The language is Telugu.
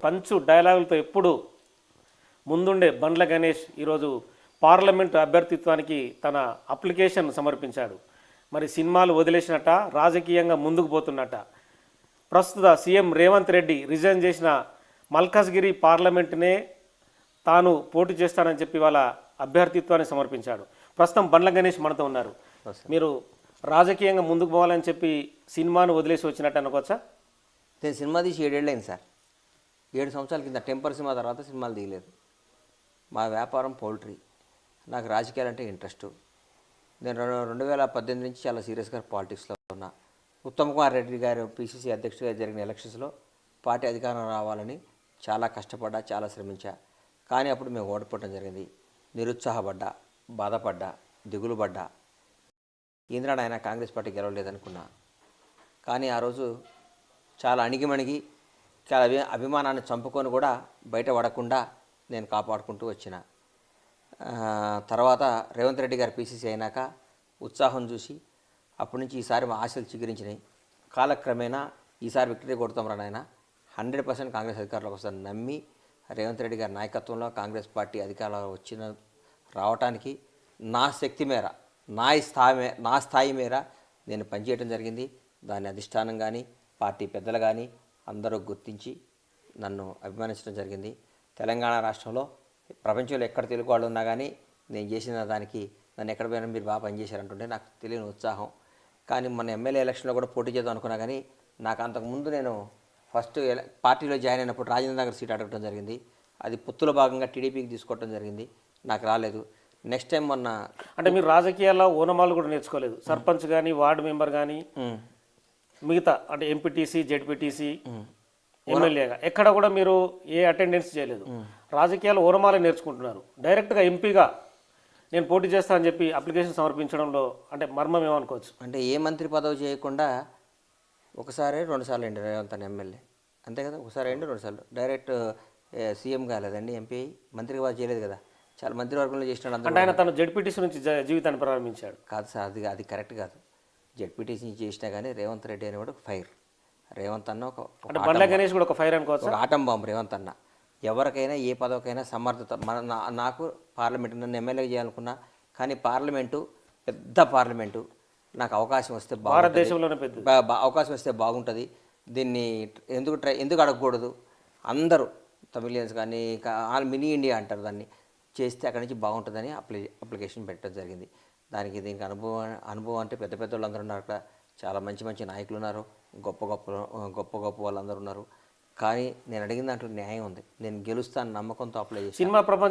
పంచు డైలాగులతో ఎప్పుడు ముందుండే బండ్ల గణేష్ ఈరోజు పార్లమెంటు అభ్యర్థిత్వానికి తన అప్లికేషన్ సమర్పించాడు. మరి సినిమాలు వదిలేసినట్ట, రాజకీయంగా ముందుకు పోతున్నట్ట. ప్రస్తుత సీఎం రేవంత్ రెడ్డి రిజైన్ చేసిన మల్కాజ్గిరి పార్లమెంటునే తాను పోటీ చేస్తానని చెప్పి వాళ్ళ అభ్యర్థిత్వాన్ని సమర్పించాడు. ప్రస్తుతం బండ్ల గణేష్ మనతో ఉన్నారు. మీరు రాజకీయంగా ముందుకు పోవాలని చెప్పి సినిమాను వదిలేసి వచ్చినట్టు అనుకోవచ్చా? నేను సినిమా తీసి 7 ఏళ్ళు అయింది సార్. 7 సంవత్సరాల కింద టెంపర్ సినిమా తర్వాత సినిమాలు తీయలేదు. మా వ్యాపారం పౌల్ట్రీ. నాకు రాజకీయాలు అంటే ఇంట్రెస్ట్. నేను 2018 నుంచి చాలా సీరియస్గా పాలిటిక్స్లో ఉన్నా. ఉత్తమ్ కుమార్ రెడ్డి గారు పిసిసి అధ్యక్షుడిగా జరిగిన ఎలక్షన్స్లో పార్టీ అధికారం రావాలని చాలా కష్టపడ్డా, చాలా శ్రమించా. కానీ అప్పుడు మేము ఓడిపోవడం జరిగింది. నిరుత్సాహపడ్డా, బాధపడ్డా, దిగులు పడ్డా. ఈంద్రాడు ఆయన కాంగ్రెస్ పార్టీ గెలవలేదనుకున్నా. కానీ ఆ రోజు చాలా అణిగిమణిగి, చాలా అభిమానాన్ని చంపుకొని కూడా బయట పడకుండా నేను కాపాడుకుంటూ వచ్చిన. తర్వాత రేవంత్ రెడ్డి గారు పిసిసి అయినాక ఉత్సాహం చూసి అప్పటి నుంచి ఈసారి మా ఆశలు చిగురించినాయి. కాలక్రమేణా ఈసారి విక్టరీ కొడతాం రా నాయన, 100% కాంగ్రెస్ అధికారంలోకి వస్తుందని నమ్మి రేవంత్ రెడ్డి గారి నాయకత్వంలో కాంగ్రెస్ పార్టీ అధికారంలో రావటానికి నా శక్తి మేర, నా స్థాయి మేర నేను పనిచేయడం జరిగింది. దాని అధిష్టానం కానీ, పార్టీ పెద్దలు కానీ అందరూ గుర్తించి నన్ను అభిమానించడం జరిగింది. తెలంగాణ రాష్ట్రంలో ప్రపంచంలో ఎక్కడ తెలుగు వాళ్ళు ఉన్నా కానీ నేను చేసిన దానికి నన్ను ఎక్కడ పోయినా మీరు బాగా పనిచేశారంటుంటే నాకు తెలియని ఉత్సాహం. కానీ మన ఎమ్మెల్యే ఎలక్షన్లో కూడా పోటీ చేద్దాం అనుకున్నా కానీ నాకు అంతకుముందు నేను ఫస్ట్ పార్టీలో జాయిన్ అయినప్పుడు రాజేంద్ర నగర్ సీట్ అడగడం జరిగింది. అది పొత్తులో భాగంగా టీడీపీకి తీసుకోవడం జరిగింది. నాకు రాలేదు. నెక్స్ట్ టైం మొన్న అంటే మీరు రాజకీయాల్లో ఓనమాలు కూడా నేర్చుకోలేదు. సర్పంచ్ కానీ, వార్డు మెంబర్ కానీ, మిగతా అంటే ఎంపీటీసీ, జెడ్పీటీసీ, ఎమ్మెల్యేగా ఎక్కడ కూడా మీరు ఏ అటెండెన్స్ చేయలేదు. రాజకీయాలు ఓనమాలే నేర్చుకుంటున్నారు. డైరెక్ట్గా ఎంపీగా నేను పోటీ చేస్తానని చెప్పి అప్లికేషన్ సమర్పించడంలో అంటే మర్మం ఏమనుకోవచ్చు? అంటే ఏ మంత్రి పదవి చేయకుండా ఒకసారి 2 సార్లు అండి రేవంత్ అన్న ఎమ్మెల్యే, అంతే కదా. ఒకసారి అండి 2 సార్లు డైరెక్ట్ సీఎం కాలేదండి, ఎంపీ మంత్రిగా చేయలేదు కదా. చాలా మంత్రివర్గంలో చేసినాడు. అంటే ఆయన తను జెడ్పీటీసీ నుంచి జీవితాన్ని ప్రారంభించాడు. కాదు సార్, అది కరెక్ట్ కాదు. జెడ్పీటీసీ చేసినా కానీ రేవంత్ రెడ్డి అనేవాడు ఫైర్. రేవంత్ అన్న ఒక బండ్ల గణేష్ కూడా ఒక ఫైర్ అనుకోవచ్చు, ఒక ఆటం బాంబు. రేవంత్ అన్న ఎవరికైనా ఏ పదవికైనా సమర్థత. నాకు పార్లమెంటు నన్ను ఎమ్మెల్యే చేయాలనుకున్నా, కానీ పార్లమెంటు పెద్ద పార్లమెంటు, నాకు అవకాశం వస్తే భారతదేశంలోనే పెద్ద అవకాశం వస్తే బాగుంటుంది. దీన్ని ఎందుకు అడగకూడదు? అందరూ తమిళియన్స్ కానీ మినీ ఇండియా అంటారు దాన్ని, చేస్తే అక్కడి నుంచి బాగుంటుందని అప్లికేషన్ పెట్టడం జరిగింది. దీనికి అనుభవం అంటే పెద్ద పెద్ద వాళ్ళందరూ ఉన్నారు అక్కడ. చాలా మంచి మంచి నాయకులు ఉన్నారు, గొప్ప వాళ్ళందరూ ఉన్నారు. కానీ నేను అడిగిన దాంట్లో న్యాయం ఉంది. నేను గెలుస్తాను నమ్మకంతో అప్లై చేసి సినిమా ప్రపంచం